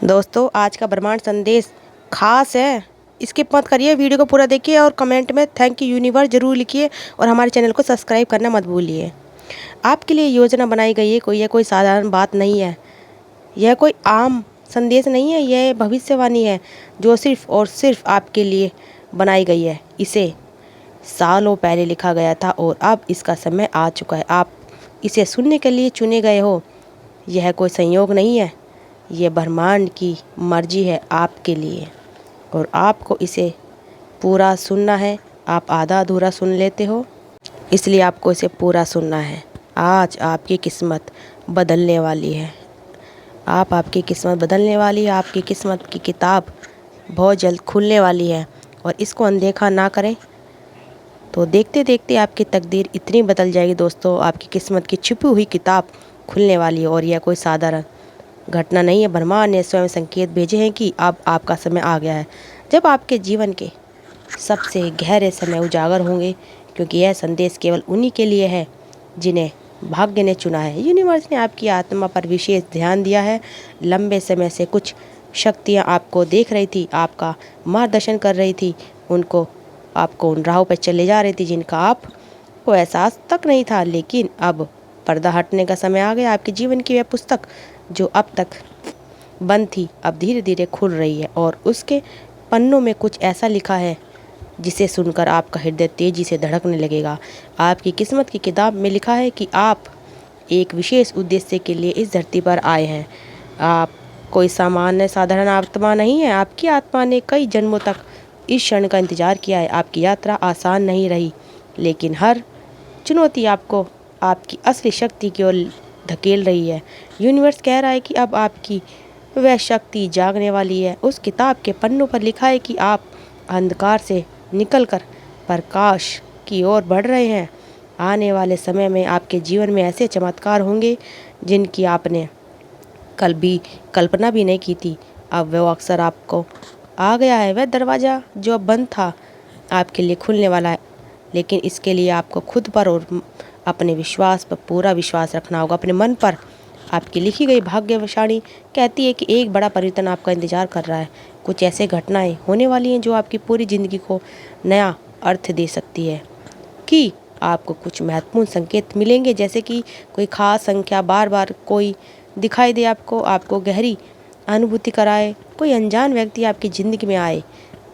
दोस्तों आज का ब्रह्मांड संदेश खास है। स्किप मत करिए, वीडियो को पूरा देखिए और कमेंट में थैंक यू यूनिवर्स जरूर लिखिए और हमारे चैनल को सब्सक्राइब करना मत भूलिए। आपके लिए योजना बनाई गई है, कोई साधारण बात नहीं है। यह कोई आम संदेश नहीं है, यह भविष्यवाणी है जो सिर्फ और सिर्फ आपके लिए बनाई गई है। इसे सालों पहले लिखा गया था और अब इसका समय आ चुका है। आप इसे सुनने के लिए चुने गए हो। यह कोई संयोग नहीं है, यह ब्रह्मांड की मर्जी है आपके लिए और आपको इसे पूरा सुनना है। आप आधा अधूरा सुन लेते हो, इसलिए आपको इसे पूरा सुनना है। आज आपकी किस्मत बदलने वाली है। आपकी किस्मत बदलने वाली है। आपकी किस्मत की किताब बहुत जल्द खुलने वाली है और इसको अनदेखा ना करें तो देखते देखते आपकी तकदीर इतनी बदल जाएगी। दोस्तों, आपकी किस्मत की छुपी हुई किताब खुलने वाली है और यह कोई साधारण घटना नहीं है। ब्रह्मांड ने स्वयं संकेत भेजे हैं कि अब आपका समय आ गया है, जब आपके जीवन के सबसे गहरे समय उजागर होंगे, क्योंकि यह संदेश केवल उन्हीं के लिए है जिन्हें भाग्य ने चुना है। यूनिवर्स ने आपकी आत्मा पर विशेष ध्यान दिया है। लंबे समय से कुछ शक्तियाँ आपको देख रही थी, आपका मार्गदर्शन कर रही थी, उनको आपको उन राहों पर चले जा रही थी जिनका आपको एहसास तक नहीं था। लेकिन अब पर्दा हटने का समय आ गया। आपके जीवन की वह पुस्तक जो अब तक बंद थी, अब धीरे धीरे खुल रही है और उसके पन्नों में कुछ ऐसा लिखा है जिसे सुनकर आपका हृदय तेजी से धड़कने लगेगा। आपकी किस्मत की किताब में लिखा है कि आप एक विशेष उद्देश्य के लिए इस धरती पर आए हैं। आप कोई सामान्य साधारण आत्मा नहीं है। आपकी आत्मा ने कई जन्मों तक इस क्षण का इंतजार किया है। आपकी यात्रा आसान नहीं रही, लेकिन हर चुनौती आपको आपकी असली शक्ति की ओर धकेल रही है। यूनिवर्स कह रहा है कि अब आपकी वह शक्ति जागने वाली है। उस किताब के पन्नों पर लिखा है कि आप अंधकार से निकलकर प्रकाश की ओर बढ़ रहे हैं। आने वाले समय में आपके जीवन में ऐसे चमत्कार होंगे जिनकी आपने कल भी कल्पना भी नहीं की थी। अब वह अवसर आपको आ गया है। वह दरवाज़ा जो अब बंद था आपके लिए खुलने वाला है, लेकिन इसके लिए आपको खुद पर और अपने विश्वास पर पूरा विश्वास रखना होगा। अपने मन पर। आपकी लिखी गई भाग्यवाणी कहती है कि एक बड़ा परिवर्तन आपका इंतजार कर रहा है। कुछ ऐसे घटनाएं होने वाली हैं जो आपकी पूरी ज़िंदगी को नया अर्थ दे सकती है। कि आपको कुछ महत्वपूर्ण संकेत मिलेंगे, जैसे कि कोई खास संख्या बार बार कोई दिखाई दे, आपको गहरी अनुभूति कराए, कोई अनजान व्यक्ति आपकी ज़िंदगी में आए।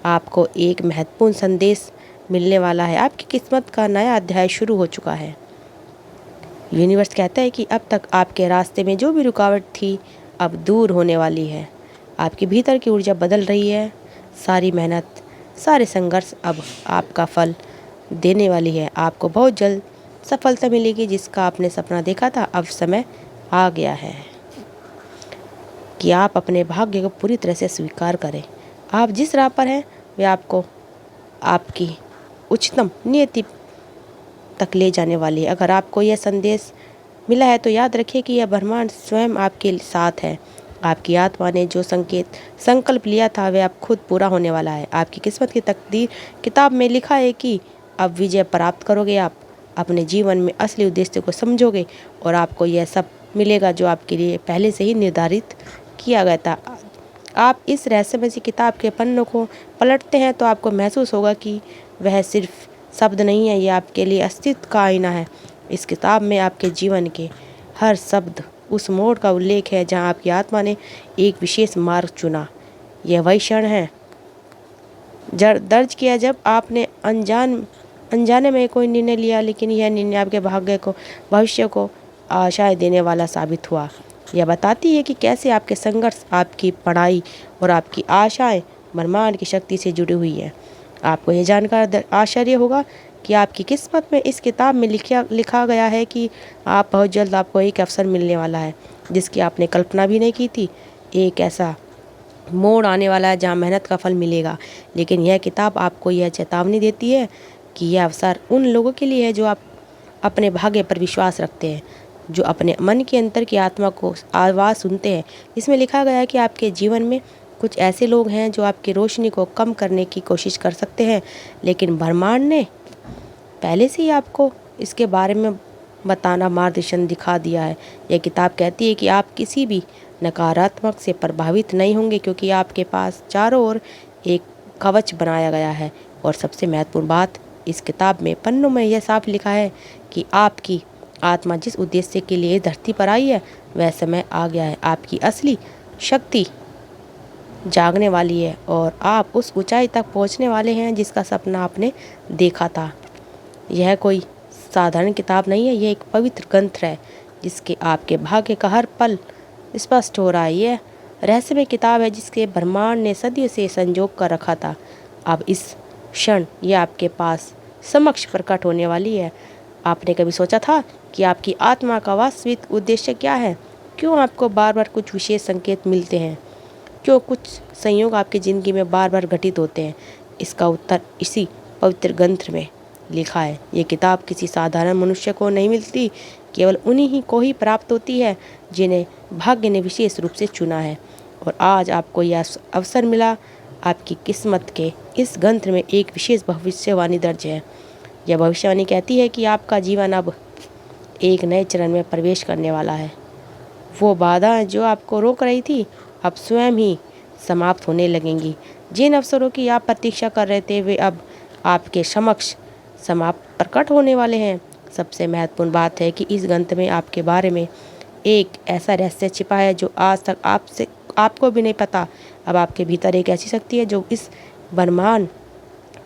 आपको एक महत्वपूर्ण संदेश मिलने वाला है। आपकी किस्मत का नया अध्याय शुरू हो चुका है। यूनिवर्स कहता है कि अब तक आपके रास्ते में जो भी रुकावट थी अब दूर होने वाली है। आपके भीतर की ऊर्जा बदल रही है। सारी मेहनत, सारे संघर्ष अब आपका फल देने वाली है। आपको बहुत जल्द सफलता मिलेगी जिसका आपने सपना देखा था। अब समय आ गया है कि आप अपने भाग्य को पूरी तरह से स्वीकार करें। आप जिस राह पर हैं वह आपको आपकी उच्चतम नियति तक ले जाने वाली है। अगर आपको यह संदेश मिला है तो याद रखिए कि यह ब्रह्मांड स्वयं आपके साथ है। आपकी आत्मा ने जो संकल्प लिया था वह अब खुद पूरा होने वाला है। आपकी किस्मत की तकदीर किताब में लिखा है कि अब विजय प्राप्त करोगे। आप अपने जीवन में असली उद्देश्य को समझोगे और आपको यह सब मिलेगा जो आपके लिए पहले से ही निर्धारित किया गया था। आप इस रहस्यमय सी किताब के पन्नों को पलटते हैं तो आपको महसूस होगा कि वह सिर्फ शब्द नहीं है, यह आपके लिए अस्तित्व का आईना है। इस किताब में आपके जीवन के हर शब्द उस मोड़ का उल्लेख है जहां आपकी आत्मा ने एक विशेष मार्ग चुना। यह वही क्षण है दर्ज किया जब आपने अनजाने में कोई निर्णय लिया, लेकिन यह निर्णय आपके भाग्य को, भविष्य को आशाएं देने वाला साबित हुआ। यह बताती है कि कैसे आपके संघर्ष, आपकी पढ़ाई और आपकी आशाएं ब्रह्मांड की शक्ति से जुड़ी हुई है। आपको यह जानकर आश्चर्य होगा कि आपकी किस्मत में इस किताब में लिखा गया है कि आप बहुत जल्द आपको एक अवसर मिलने वाला है जिसकी आपने कल्पना भी नहीं की थी। एक ऐसा मोड़ आने वाला है जहां मेहनत का फल मिलेगा। लेकिन यह किताब आपको यह चेतावनी देती है कि यह अवसर उन लोगों के लिए है जो आप अपने भाग्य पर विश्वास रखते हैं, जो अपने मन के अंतर की आत्मा को आवाज़ सुनते हैं। इसमें लिखा गया है कि आपके जीवन में कुछ ऐसे लोग हैं जो आपकी रोशनी को कम करने की कोशिश कर सकते हैं, लेकिन ब्रह्मांड ने पहले से ही आपको इसके बारे में बताना मार्गदर्शन दिखा दिया है। यह किताब कहती है कि आप किसी भी नकारात्मक से प्रभावित नहीं होंगे, क्योंकि आपके पास चारों ओर एक कवच बनाया गया है। और सबसे महत्वपूर्ण बात, इस किताब में पन्नों में यह साफ लिखा है कि आपकी आत्मा जिस उद्देश्य के लिए धरती पर आई है, वह समय आ गया है। आपकी असली शक्ति जागने वाली है और आप उस ऊंचाई तक पहुंचने वाले हैं जिसका सपना आपने देखा था। यह कोई साधारण किताब नहीं है, यह एक पवित्र ग्रंथ है जिसके आपके भाग्य का हर पल स्पष्ट हो रहा है। यह रहस्यमय किताब है जिसके ब्रह्मांड ने सदियों से संजोग कर रखा था। अब इस क्षण यह आपके पास समक्ष प्रकट होने वाली है। आपने कभी सोचा था कि आपकी आत्मा का वास्तविक उद्देश्य क्या है? क्यों आपको बार बार कुछ विशेष संकेत मिलते हैं? क्यों कुछ संयोग आपकी ज़िंदगी में बार बार घटित होते हैं? इसका उत्तर इसी पवित्र ग्रंथ में लिखा है। ये किताब किसी साधारण मनुष्य को नहीं मिलती, केवल उन्हीं ही को ही प्राप्त होती है जिन्हें भाग्य ने विशेष रूप से चुना है। और आज आपको यह अवसर मिला। आपकी किस्मत के इस ग्रंथ में एक विशेष भविष्यवाणी दर्ज है। यह भविष्यवाणी कहती है कि आपका जीवन अब एक नए चरण में प्रवेश करने वाला है। वो बाधाएं जो आपको रोक रही थी, अब स्वयं ही समाप्त होने लगेंगी। जिन अवसरों की आप प्रतीक्षा कर रहे थे, वे अब आपके समक्ष समाप्त प्रकट होने वाले हैं। सबसे महत्वपूर्ण बात है कि इस ग्रंथ में आपके बारे में एक ऐसा रहस्य छिपा है जो आज तक आपको भी नहीं पता। अब आपके भीतर एक ऐसी शक्ति है जो इस ब्रह्मांड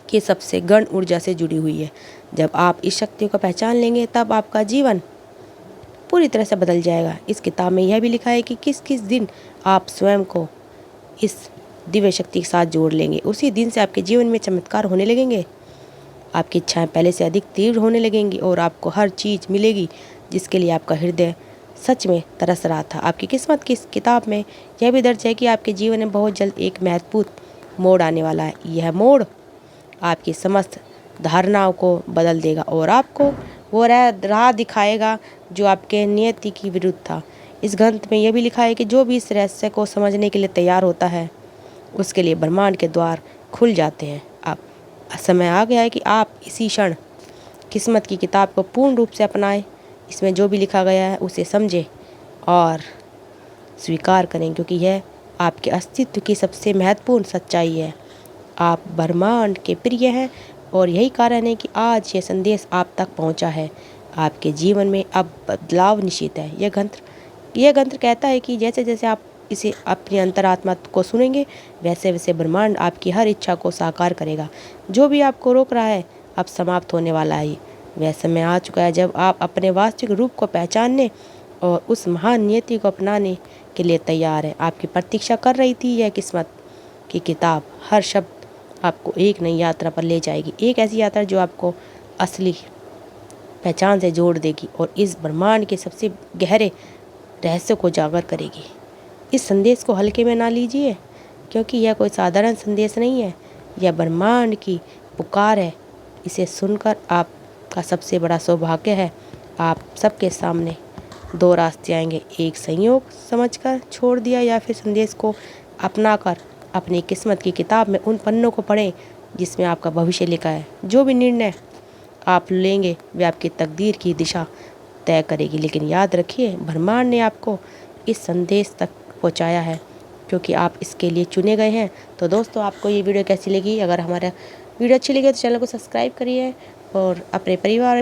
की सबसे गहन ऊर्जा से जुड़ी हुई है। जब आप इस शक्ति को पहचान लेंगे, तब आपका जीवन पूरी तरह से बदल जाएगा। इस किताब में यह भी लिखा है कि किस किस दिन आप स्वयं को इस दिव्य शक्ति के साथ जोड़ लेंगे, उसी दिन से आपके जीवन में चमत्कार होने लगेंगे। आपकी इच्छाएं पहले से अधिक तीव्र होने लगेंगी और आपको हर चीज़ मिलेगी जिसके लिए आपका हृदय सच में तरस रहा था। आपकी किस्मत की इस किताब में यह भी दर्ज है कि आपके जीवन में बहुत जल्द एक महत्वपूर्ण मोड़ आने वाला है। यह मोड़ आपकी समस्त धारणाओं को बदल देगा और आपको वो राह दिखाएगा जो आपके नियति की विरुद्ध था। इस ग्रंथ में यह भी लिखा है कि जो भी इस रहस्य को समझने के लिए तैयार होता है, उसके लिए ब्रह्मांड के द्वार खुल जाते हैं। अब समय आ गया है कि आप इसी क्षण किस्मत की किताब को पूर्ण रूप से अपनाएं। इसमें जो भी लिखा गया है उसे समझें और स्वीकार करें, क्योंकि यह आपके अस्तित्व की सबसे महत्वपूर्ण सच्चाई है। आप ब्रह्मांड के प्रिय हैं और यही कारण है कि आज ये संदेश आप तक पहुंचा है। आपके जीवन में अब बदलाव निश्चित है। यह ग्रंथ कहता है कि जैसे जैसे आप इसे अपनी अंतरात्मा को सुनेंगे, वैसे वैसे ब्रह्मांड आपकी हर इच्छा को साकार करेगा। जो भी आपको रोक रहा है, अब समाप्त होने वाला है। वह समय आ चुका है जब आप अपने वास्तविक रूप को पहचानने और उस महान नियति को अपनाने के लिए तैयार हैं। आपकी प्रतीक्षा कर रही थी यह किस्मत की किताब। हर शब्द आपको एक नई यात्रा पर ले जाएगी, एक ऐसी यात्रा जो आपको असली पहचान से जोड़ देगी और इस ब्रह्मांड के सबसे गहरे रहस्य को उजागर करेगी। इस संदेश को हल्के में ना लीजिए, क्योंकि यह कोई साधारण संदेश नहीं है। यह ब्रह्मांड की पुकार है। इसे सुनकर आपका सबसे बड़ा सौभाग्य है। आप सबके सामने दो रास्ते आएंगे, एक संयोग समझकर छोड़ दिया या फिर संदेश को अपनाकर अपनी किस्मत की किताब में उन पन्नों को पढ़ें जिसमें आपका भविष्य लिखा है। जो भी निर्णय आप लेंगे वे आपकी तकदीर की दिशा तय करेगी। लेकिन याद रखिए, ब्रह्मांड ने आपको इस संदेश तक पहुंचाया है क्योंकि आप इसके लिए चुने गए हैं। तो दोस्तों, आपको ये वीडियो कैसी लगी? अगर हमारा वीडियो अच्छी लगी तो चैनल को सब्सक्राइब करिए और अपने परिवार